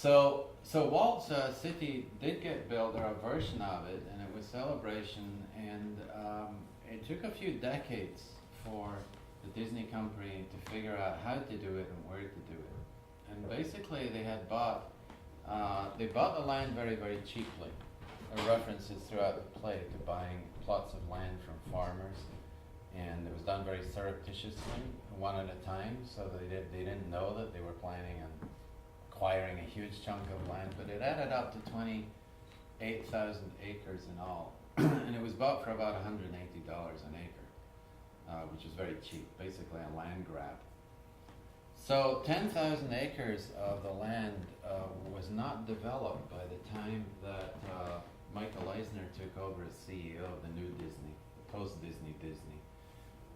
So Walt's city did get built, or a version of it, and it was Celebration, and it took a few decades for the Disney company to figure out how to do it and where to do it. And basically they had they bought the land very, very cheaply. There are references throughout the play to buying plots of land from farmers, and it was done very surreptitiously, one at a time, so they didn't know that they were planning on acquiring a huge chunk of land, but it added up to 28,000 acres in all. And it was bought for about $180 an acre, which is very cheap, basically a land grab. So 10,000 acres of the land was not developed by the time that Michael Eisner took over as CEO of the new Disney, the post-Disney Disney,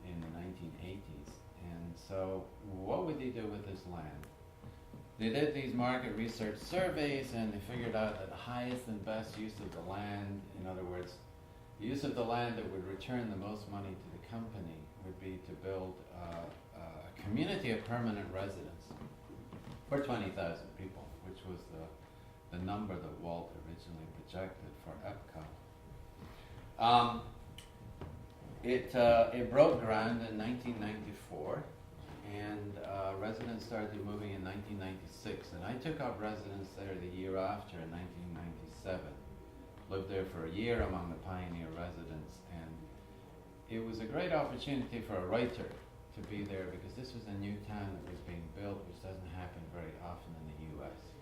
in the 1980s. And so what would they do with this land? They did these market research surveys, and they figured out that the highest and best use of the land, in other words, the use of the land that would return the most money to the company, would be to build a community of permanent residents for 20,000 people, which was the number that Walt originally projected for Epcot. It broke ground in 1994, and residents started moving in 1996, and I took up residence there the year after, in 1997. Lived there for a year among the pioneer residents, and it was a great opportunity for a writer to be there, because this was a new town that was being built, which doesn't happen very often in the U.S.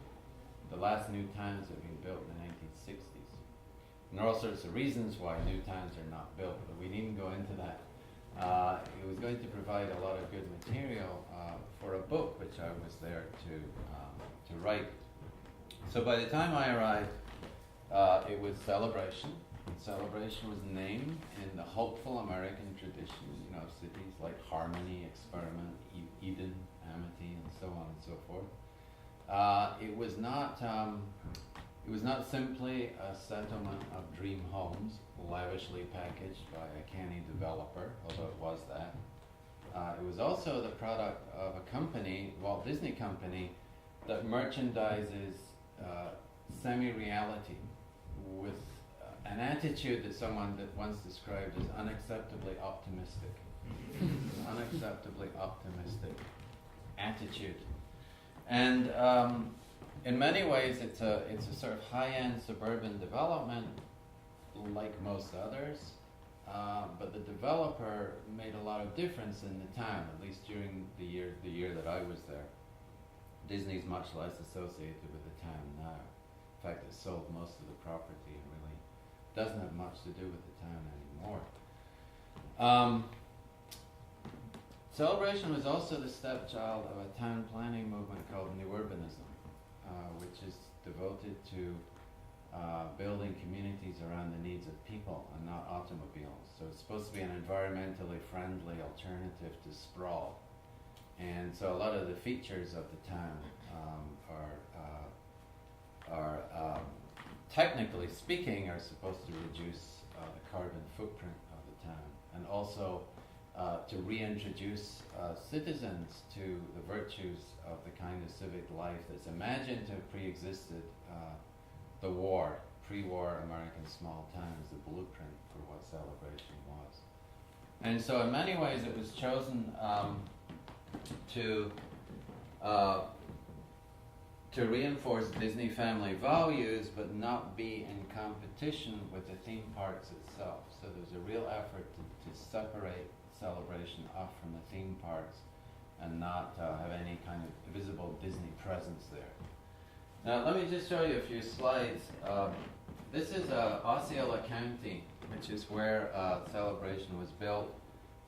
The last new towns have been built in the 1960s. And there are all sorts of reasons why new towns are not built, but we needn't go into that. It was going to provide a lot of good material for a book, which I was there to write. So by the time I arrived, it was Celebration. Celebration was named in the hopeful American tradition, of cities like Harmony, Experiment, Eden, Amity, and so on and so forth. It was not simply a settlement of dream homes, lavishly packaged by a canny developer, although it was that. It was also the product of a company, Walt Disney Company, that merchandises semi-reality with an attitude that someone that once described as unacceptably optimistic. Unacceptably optimistic attitude. And in many ways, it's a sort of high-end suburban development, like most others. But the developer made a lot of difference in the town, at least during the year that I was there. Disney's much less associated with the town now. In fact, it sold most of the property and really doesn't have much to do with the town anymore. Celebration was also the stepchild of a town planning movement called New Urbanism, which is devoted to building communities around the needs of people and not automobiles. So it's supposed to be an environmentally friendly alternative to sprawl. And so a lot of the features of the town are technically speaking, are supposed to reduce the carbon footprint of the town, and also to reintroduce citizens to the virtues of the kind of civic life that's imagined to have pre-existed the war, pre-war American small town as the blueprint for what Celebration was. And so in many ways it was chosen to reinforce Disney family values, but not be in competition with the theme parks itself. So there's a real effort to separate Celebration off from the theme parks and not have any kind of visible Disney presence there. Now let me just show you a few slides. This is Osceola County, which is where Celebration was built.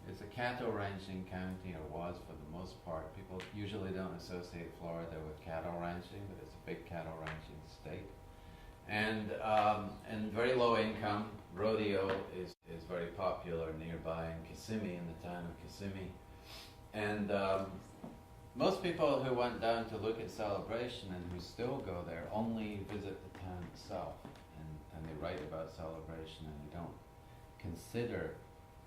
It's a cattle ranching county, or was for the most part. People usually don't associate Florida with cattle ranching, but it's a big cattle ranching state. And very low income. Rodeo is very popular nearby in Kissimmee, in the town of Kissimmee. And most people who went down to look at Celebration and who still go there only visit the town itself. And they write about Celebration, and they don't consider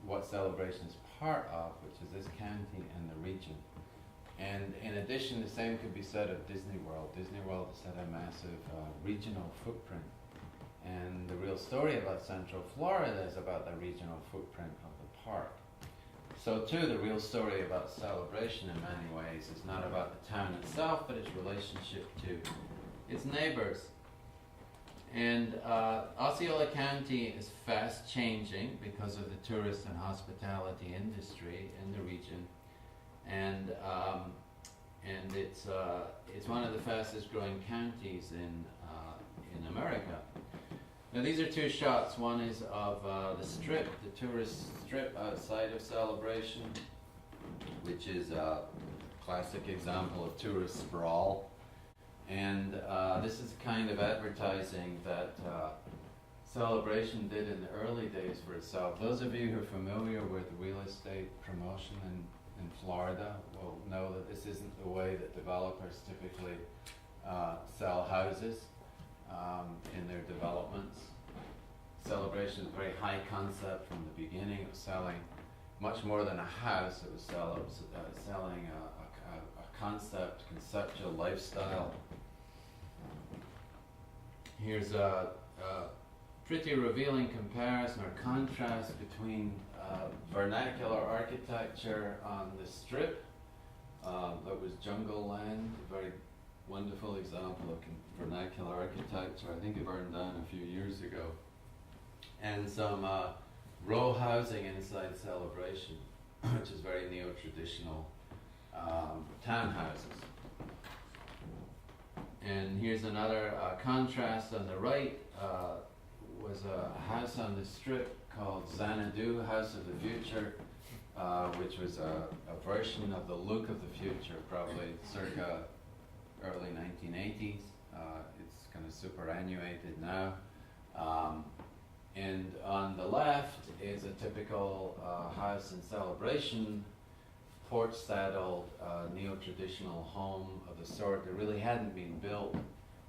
what Celebration is part of, which is this county and the region. And in addition, the same could be said of Disney World. Disney World has had a massive regional footprint. And the real story about Central Florida is about the regional footprint of the park. So too, the real story about Celebration in many ways is not about the town itself, but its relationship to its neighbors. And Osceola County is fast changing because of the tourist and hospitality industry in the region. And it's one of the fastest growing counties in America. Now these are two shots. One is of the strip, the tourist strip outside of Celebration, which is a classic example of tourist sprawl. And this is the kind of advertising that Celebration did in the early days for itself. Those of you who are familiar with real estate promotion in Florida will know that this isn't the way that developers typically sell houses in their developments. Celebration is a very high concept from the beginning. It was selling much more than a house. It was selling a conceptual lifestyle. Here's a pretty revealing comparison or contrast between vernacular architecture on the strip. That was Jungle Land, a very wonderful example of vernacular architecture. I think it burned down a few years ago. And some row housing inside Celebration, which is very neo-traditional townhouses. And here's another contrast on the right. Was a house on the strip called Xanadu, House of the Future, which was a version of the look of the future, probably circa early 1980s. It's kind of superannuated now. And on the left is a typical house in Celebration, porch-saddled neo-traditional home of the sort that really hadn't been built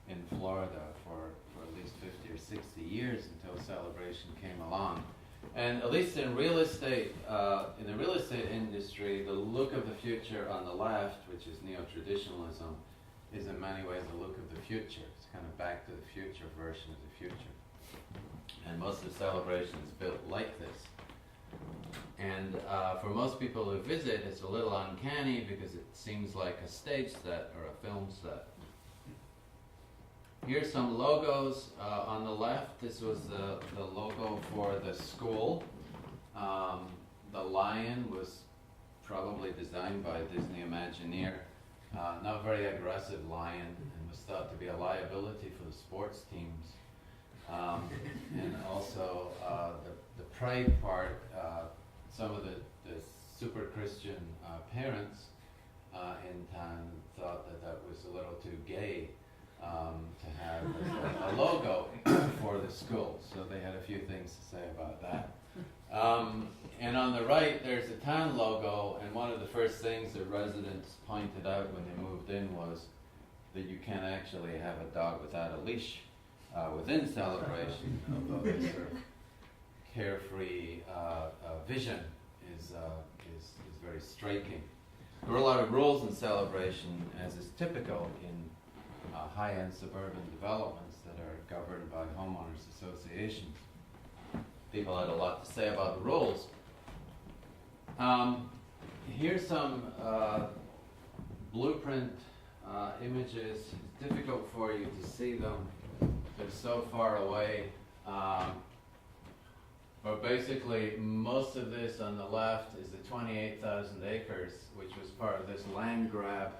in Florida for at least 50 or 60 years until Celebration came along. And at least in real estate, in the real estate industry, the look of the future on the left, which is neo-traditionalism, is in many ways the look of the future. It's kind of back to the future version of the future. And most of Celebration is built like this. And for most people who visit, it's a little uncanny because it seems like a stage set or a film set. Here's some logos on the left. This was the logo for the school. The lion was probably designed by a Disney Imagineer. Not very aggressive lion, and was thought to be a liability for the sports teams. And also the pride part, some of the super Christian parents in town thought that was a little too gay to have a logo for the school. So they had a few things to say about that. And on the right, there's the town logo, and one of the first things that residents pointed out when they moved in was that you can't actually have a dog without a leash within Celebration, although this sort of carefree vision is very striking. There were a lot of rules in Celebration, as is typical in high-end suburban developments that are governed by homeowners associations. People had a lot to say about the rules. Here's some blueprint images. It's difficult for you to see them. They're so far away. But basically, most of this on the left is the 28,000 acres, which was part of this land grab.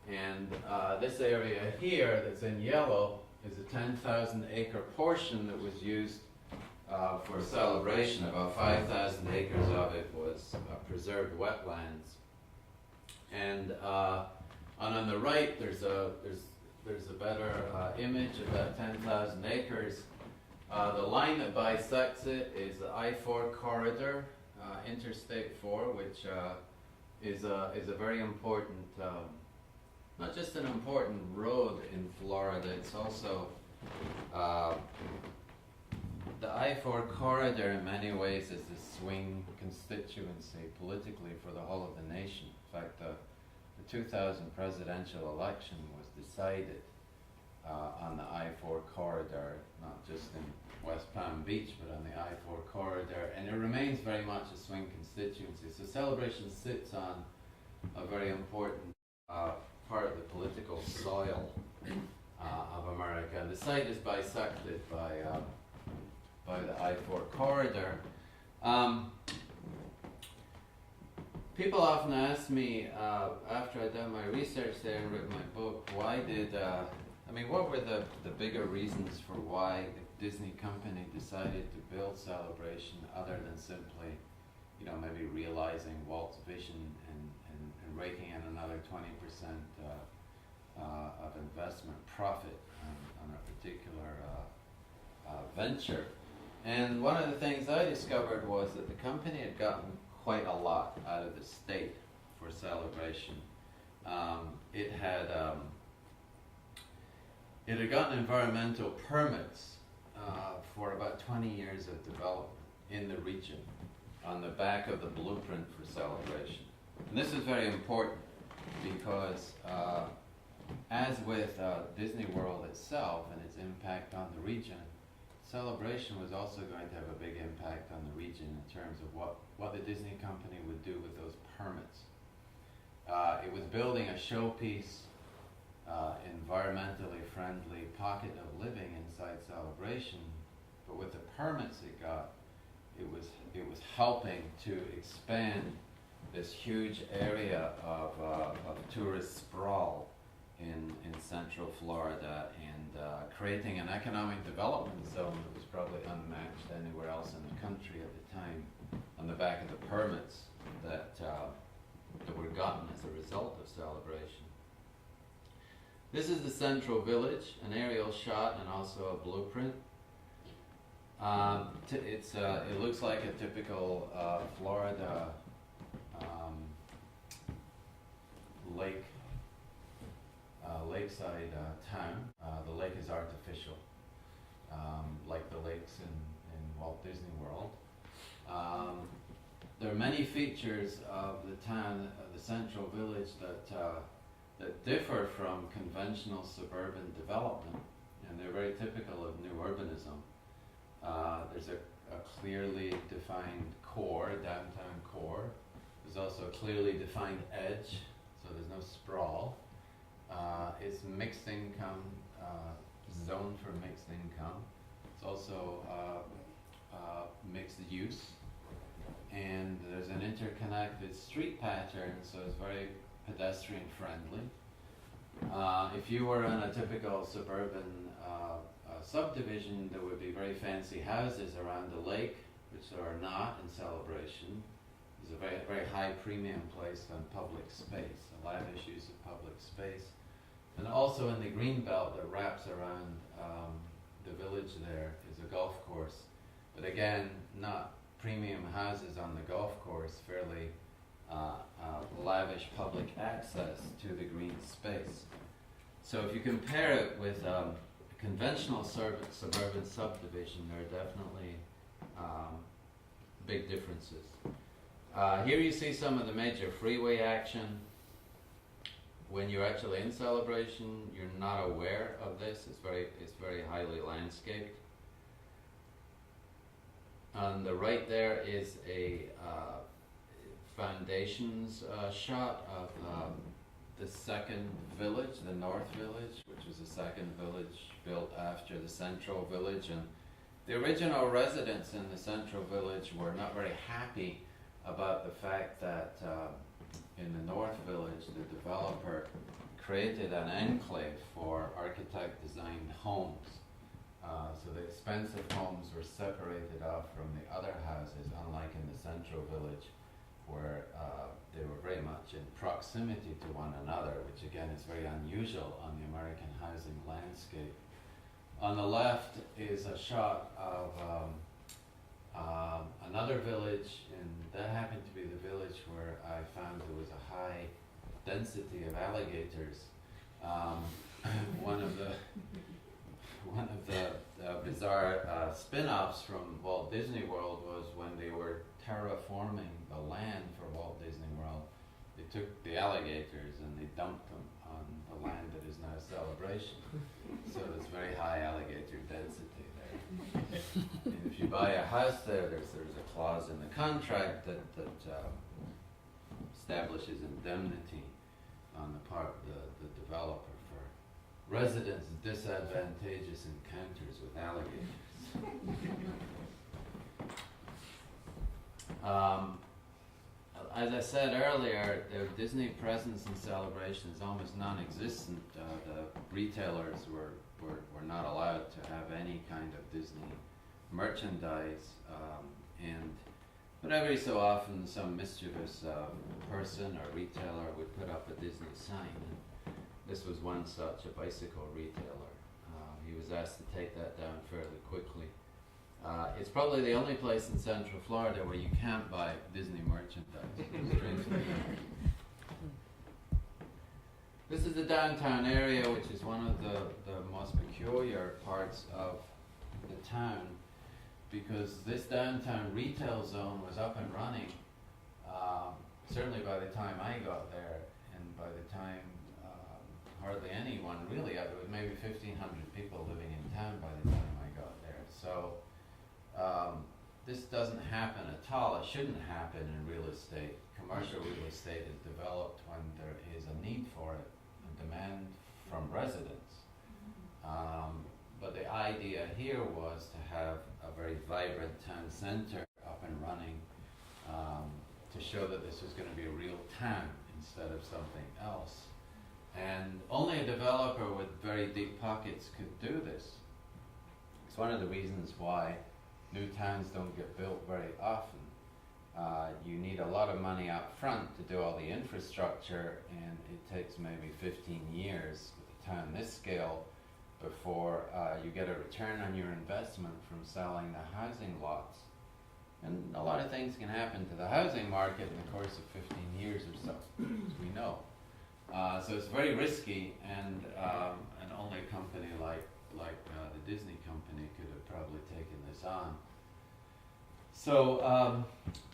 And this area here that's in yellow is a 10,000 acre portion that was used for Celebration. About 5,000 acres of it was preserved wetlands. And on the right, there's a better image of that 10,000 acres. The line that bisects it is the I-4 corridor, Interstate 4, which is a very important, not just an important road in Florida, it's also the I-4 corridor in many ways is the swing constituency politically for the whole of the nation. In fact, the 2000 presidential election was decided on the I-4 corridor, not just in West Palm Beach, but on the I-4 corridor, and it remains very much a swing constituency. So Celebration sits on a very important part of the political soil of America. And the site is bisected by the I-4 corridor. People often ask me, after I'd done my research there and written my book, what were the bigger reasons for why the Disney company decided to build Celebration other than simply, maybe realizing Walt's vision and raking in another 20% of investment profit on a particular venture. And one of the things I discovered was that the company had gotten quite a lot out of the state for Celebration. It had gotten environmental permits for about 20 years of development in the region on the back of the blueprint for Celebration. And this is very important because as with Disney World itself and its impact on the region, Celebration was also going to have a big impact on the region in terms of what the Disney company would do with those permits. It was building a showpiece, environmentally friendly pocket of living inside Celebration, but with the permits it got, it was helping to expand this huge area of tourist sprawl in Central Florida and creating an economic development zone that was probably unmatched anywhere else in the country at the time on the back of the permits that were gotten as a result of Celebration. This is the Central Village, an aerial shot and also a blueprint. It looks like a typical Florida lakeside town. The lake is artificial, like the lakes in Walt Disney World. There are many features of the town, the Central Village, that differ from conventional suburban development, and they're very typical of new urbanism. There's a clearly defined core, downtown core. There's also a clearly defined edge, so there's no sprawl. It's mixed income, zoned for mixed income. It's also mixed use. And there's an interconnected street pattern, so it's very pedestrian friendly. If you were in a typical suburban subdivision, there would be very fancy houses around the lake, which there are not in Celebration. There's a very, very high premium placed on public space, a lavish use of public space. And also in the green belt that wraps around the village there is a golf course. But again, not premium houses on the golf course, fairly lavish public access to the green space. So if you compare it with a conventional suburban subdivision, there are definitely big differences. Here you see some of the major freeway action. When you're actually in Celebration, you're not aware of this. It's very highly landscaped. On the right there is a foundations shot of the second village, the North Village, which was the second village built after the Central Village. And the original residents in the Central Village were not very happy about the fact that in the North Village, the developer created an enclave for architect-designed homes. So the expensive homes were separated off from the other houses, unlike in the Central Village, where they were very much in proximity to one another, which again is very unusual on the American housing landscape. On the left is a shot of another village, and that happened to be the village where I found there was a high density of alligators. One of the bizarre spin-offs from Walt Disney World was when they were terraforming the land for Walt Disney World. they took the alligators and they dumped them on the land that is now Celebration. So there's very high alligator density there. And if you buy a house there, there's a clause in the contract that establishes indemnity on the part of the developer for residents' disadvantageous encounters with alligators. As I said earlier, the Disney presence in Celebration is almost non-existent. The retailers were not allowed to have any kind of Disney merchandise, but every so often some mischievous person or retailer would put up a Disney sign. This was one such, a bicycle retailer. He was asked to take that down fairly quickly. It's probably the only place in Central Florida where you can't buy Disney merchandise. This is the downtown area, which is one of the most peculiar parts of the town, because this downtown retail zone was up and running certainly by the time I got there, and by the time hardly anyone really, there was maybe 1,500 people living in town by the time I got there. So this doesn't happen at all. It shouldn't happen in real estate. Commercial real estate is developed when there is a need for it, a demand from residents. But the idea here was to have a very vibrant town center up and running, to show that this was going to be a real town instead of something else. And only a developer with very deep pockets could do this. It's one of the reasons why new towns don't get built very often. You need a lot of money up front to do all the infrastructure, and it takes maybe 15 years with a town this scale before you get a return on your investment from selling the housing lots. And a lot of things can happen to the housing market in the course of 15 years or so, as we know. So it's very risky, and only a company like the Disney company could have probably taken this on. So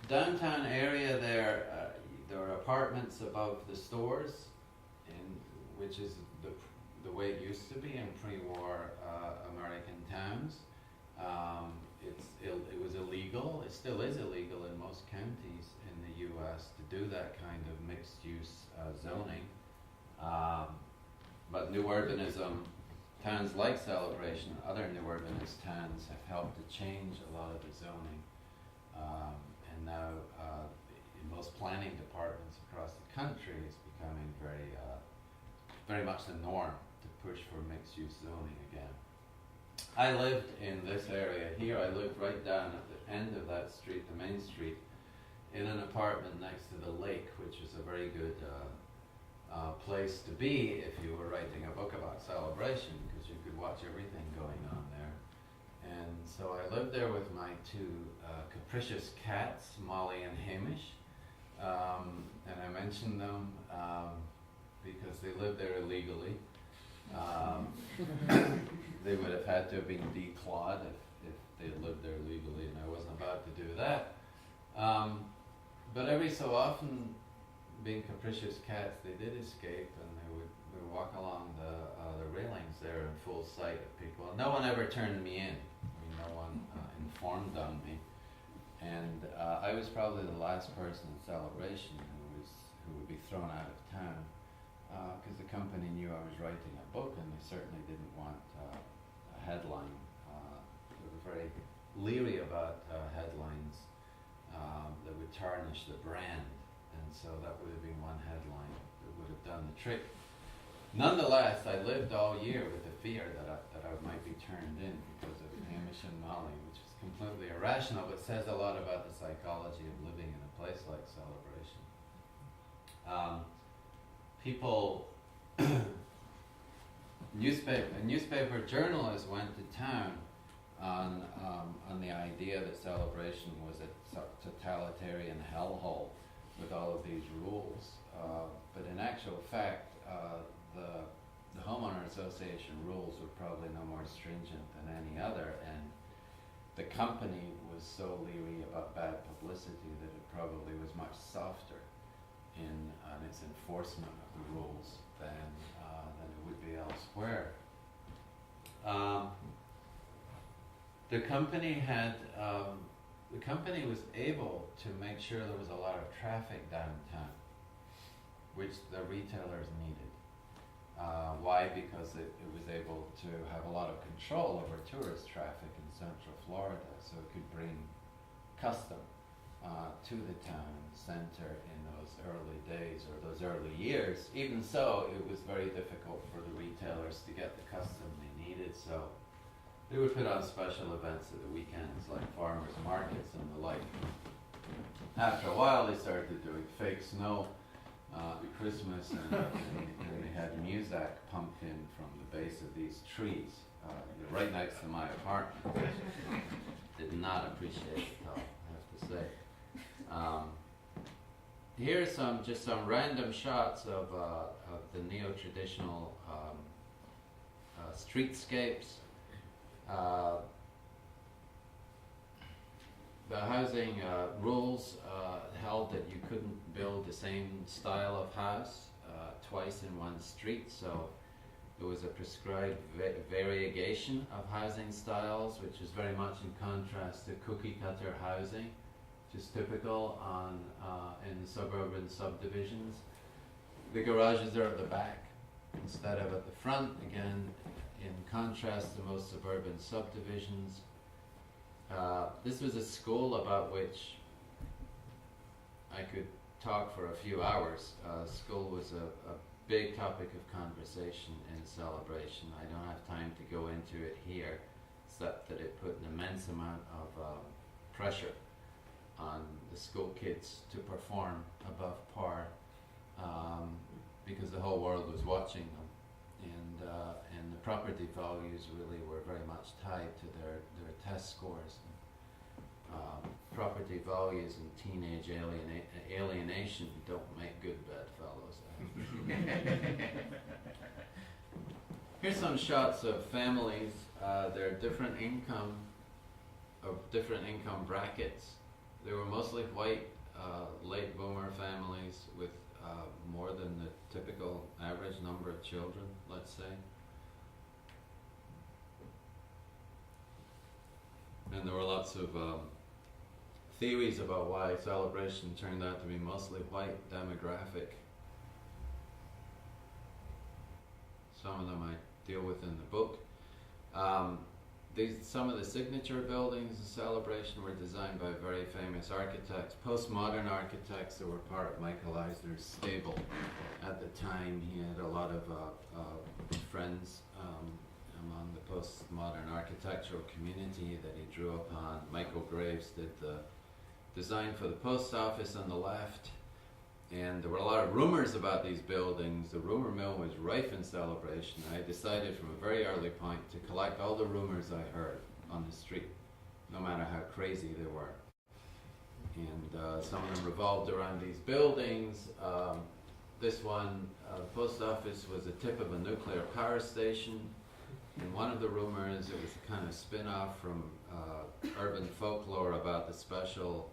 downtown area there are apartments above the stores, which is the way it used to be in pre-war American towns. It was illegal. It still is illegal in most counties in the U.S. to do that kind of mixed-use zoning. But new urbanism, towns like Celebration, other new urbanist towns have helped to change a lot of the zoning. And now in most planning departments across the country, it's becoming very much the norm to push for mixed-use zoning again. I lived in this area here. I lived right down at the end of that street, the main street, in an apartment next to the lake, which is a very good place to be if you were writing a book about Celebration, because you could watch everything going on there. And so I lived there with my two capricious cats, Molly and Hamish. And I mentioned them because they lived there illegally. They would have had to have been declawed if they had lived there legally, and I wasn't about to do that. But every so often, being capricious cats, they did escape, and they would walk along the railings there in full sight of people. No one ever turned me in. No one informed on me. And I was probably the last person in Celebration who would be thrown out of town, because the company knew I was writing a book, and they certainly didn't want a headline. They were very leery about headlines that would tarnish the brand, and so that would have been one headline that would have done the trick. Nonetheless, I lived all year with the fear that I might be turned in because of Hamish and Molly, which is completely irrational, but says a lot about the psychology of living in a place like Celebration. People, newspaper journalists went to town on the idea that Celebration was a totalitarian hellhole with all of these rules. But in actual fact, the homeowner association rules were probably no more stringent than any other, and the company was so leery about bad publicity that it probably was much softer. in its enforcement of the rules than it would be elsewhere. The company was able to make sure there was a lot of traffic downtown, which the retailers needed. Why? Because it was able to have a lot of control over tourist traffic in Central Florida, so it could bring custom to the town center in those early days or those early years. Even so, it was very difficult for the retailers to get the custom they needed, so they would put on special events at the weekends, like farmers markets and the like. After a while, they started doing fake snow at Christmas, and they had Muzak pumped in from the base of these trees, right next to my apartment. Did not appreciate it at all, I have to say. Here's just some random shots of the neo-traditional streetscapes. The housing rules held that you couldn't build the same style of house twice in one street, so there was a prescribed variegation of housing styles, which is very much in contrast to cookie-cutter housing, which is typical in suburban subdivisions. The garages are at the back instead of at the front, again, in contrast to most suburban subdivisions. This was a school about which I could talk for a few hours. School was a big topic of conversation in Celebration. I don't have time to go into it here, except that it put an immense amount of pressure on the school kids to perform above par, because the whole world was watching them. And the property values really were very much tied to their test scores. Property values and teenage alienation don't make good bedfellows. Here's some shots of families. They're different income brackets. They were mostly white, late boomer families with more than the typical average number of children, let's say. And there were lots of theories about why Celebration turned out to be mostly white demographic. Some of them I deal with in the book. Some of the signature buildings in Celebration were designed by very famous architects, postmodern architects that were part of Michael Eisner's stable at the time. He had a lot of friends among the postmodern architectural community that he drew upon. Michael Graves did the design for the post office on the left, and there were a lot of rumors about these buildings. The rumor mill was rife in Celebration. I decided from a very early point to collect all the rumors I heard on the street, no matter how crazy they were. And some of them revolved around these buildings. This one, the post office, was the tip of a nuclear power station. And one of the rumors, it was a kind of spin-off from urban folklore about the special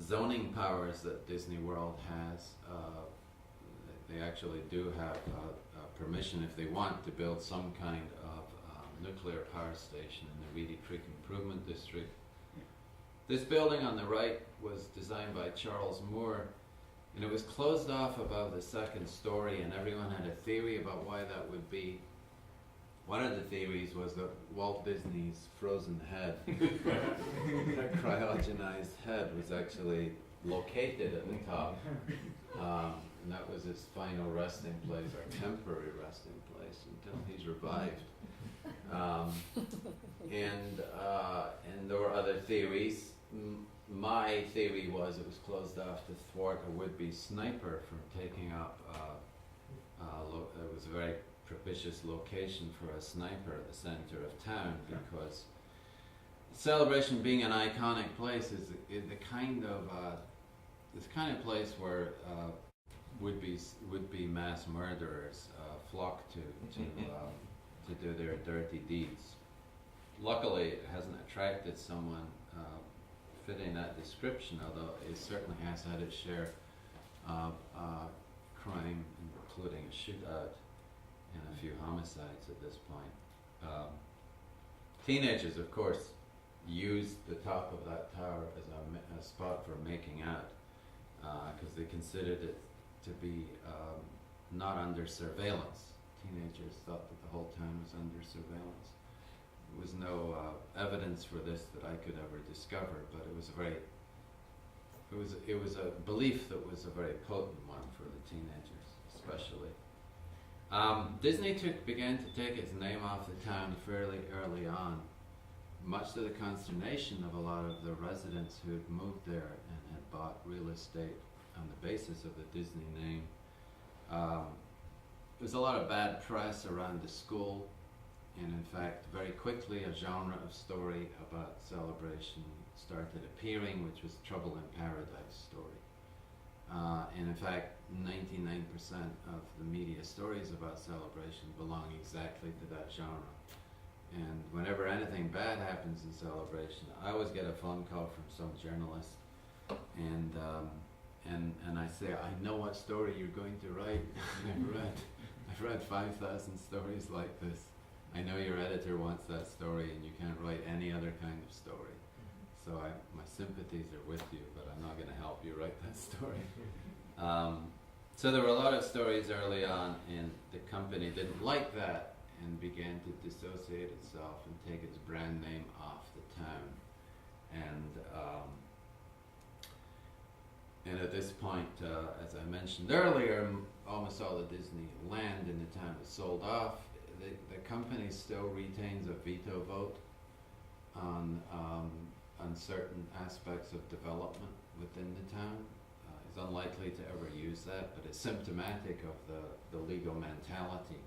zoning powers that Disney World has. They actually do have permission, if they want, to build some kind of nuclear power station in the Reedy Creek Improvement District. This building on the right was designed by Charles Moore, and it was closed off above the second story, and everyone had a theory about why that would be. One of the theories was that Walt Disney's frozen head, that cryogenized head, was actually located at the top. And that was his final resting place, or temporary resting place, until he's revived. And there were other theories. My theory was it was closed off to thwart a would-be sniper from taking up, it was a very propitious location for a sniper at the center of town, because Celebration, being an iconic place, is the kind of place where would-be mass murderers flock to do their dirty deeds. Luckily, it hasn't attracted someone fitting that description, although it certainly has had its share of crime, including a shootout and a few homicides at this point. Teenagers, of course, used the top of that tower as a spot for making out, because they considered it to be not under surveillance. Teenagers thought that the whole town was under surveillance. There was no evidence for this that I could ever discover, but it was a belief that was a very potent one for the teenagers, especially. Disney began to take its name off the town fairly early on, much to the consternation of a lot of the residents who had moved there and had bought real estate on the basis of the Disney name. There was a lot of bad press around the school, and in fact, very quickly a genre of story about Celebration started appearing, which was Trouble in Paradise story. And in fact, 99% of the media stories about Celebration belong exactly to that genre. And whenever anything bad happens in Celebration, I always get a phone call from some journalist, and I say, I know what story you're going to write. I've read 5,000 stories like this. I know your editor wants that story, and you can't write any other kind of story. So my sympathies are with you, but I'm not going to help you write that story. So there were a lot of stories early on, and the company didn't like that and began to dissociate itself and take its brand name off the town. And at this point, as I mentioned earlier, almost all the Disney land in the town was sold off. The company still retains a veto vote on certain aspects of development within the town. It's unlikely to ever use that, but it's symptomatic of the legal mentality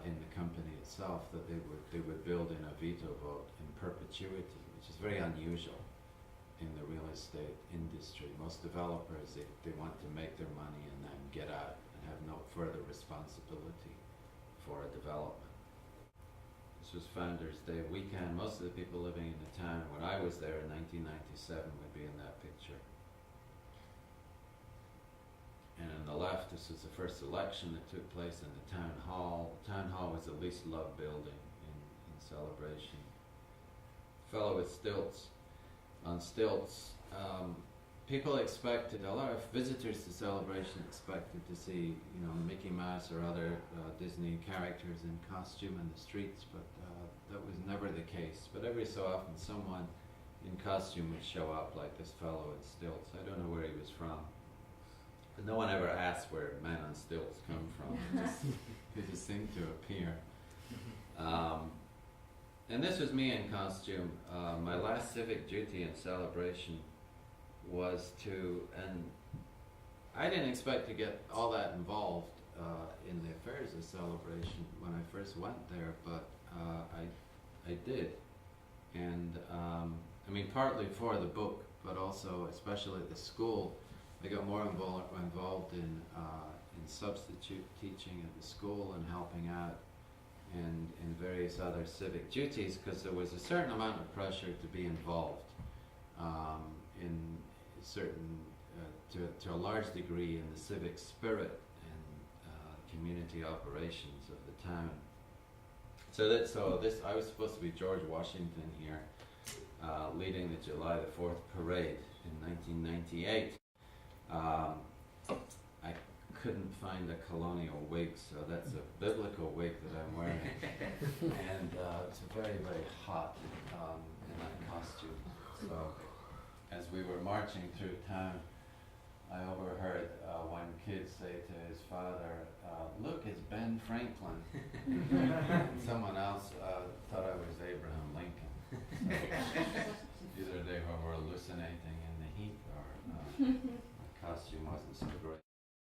in the company itself, that they would build in a veto vote in perpetuity, which is very unusual in the real estate industry. Most developers, they want to make their money and then get out and have no further responsibility for a development. This was Founders Day weekend. Most of the people living in the town when I was there in 1997 would be in that picture. And on the left, this was the first election that took place in the town hall. The town hall was the least loved building in Celebration. Fellow with stilts. On stilts, people expected, a lot of visitors to Celebration expected to see, Mickey Mouse or other Disney characters in costume in the streets, but that was never the case. But every so often someone in costume would show up, like this fellow in stilts. I don't know where he was from. But no one ever asked where men on stilts come from. They just seemed to appear. And this was me in costume. My last civic duty in Celebration was and I didn't expect to get all that involved in the affairs of Celebration when I first went there, but I did. And partly for the book, but also, especially at the school, I got more involved in substitute teaching at the school and helping out and in various other civic duties, because there was a certain amount of pressure to be involved in certain, to a large degree, in the civic spirit and community operations of the town. So I was supposed to be George Washington here, leading the July the 4th parade in 1998. I couldn't find a colonial wig, so that's a biblical wig that I'm wearing. And it's very, very hot in that costume. So as we were marching through town, I overheard one kid say to his father, "Look, it's Ben Franklin." And someone else thought I was Abraham Lincoln. So either they were hallucinating in the heat, or the costume wasn't so great.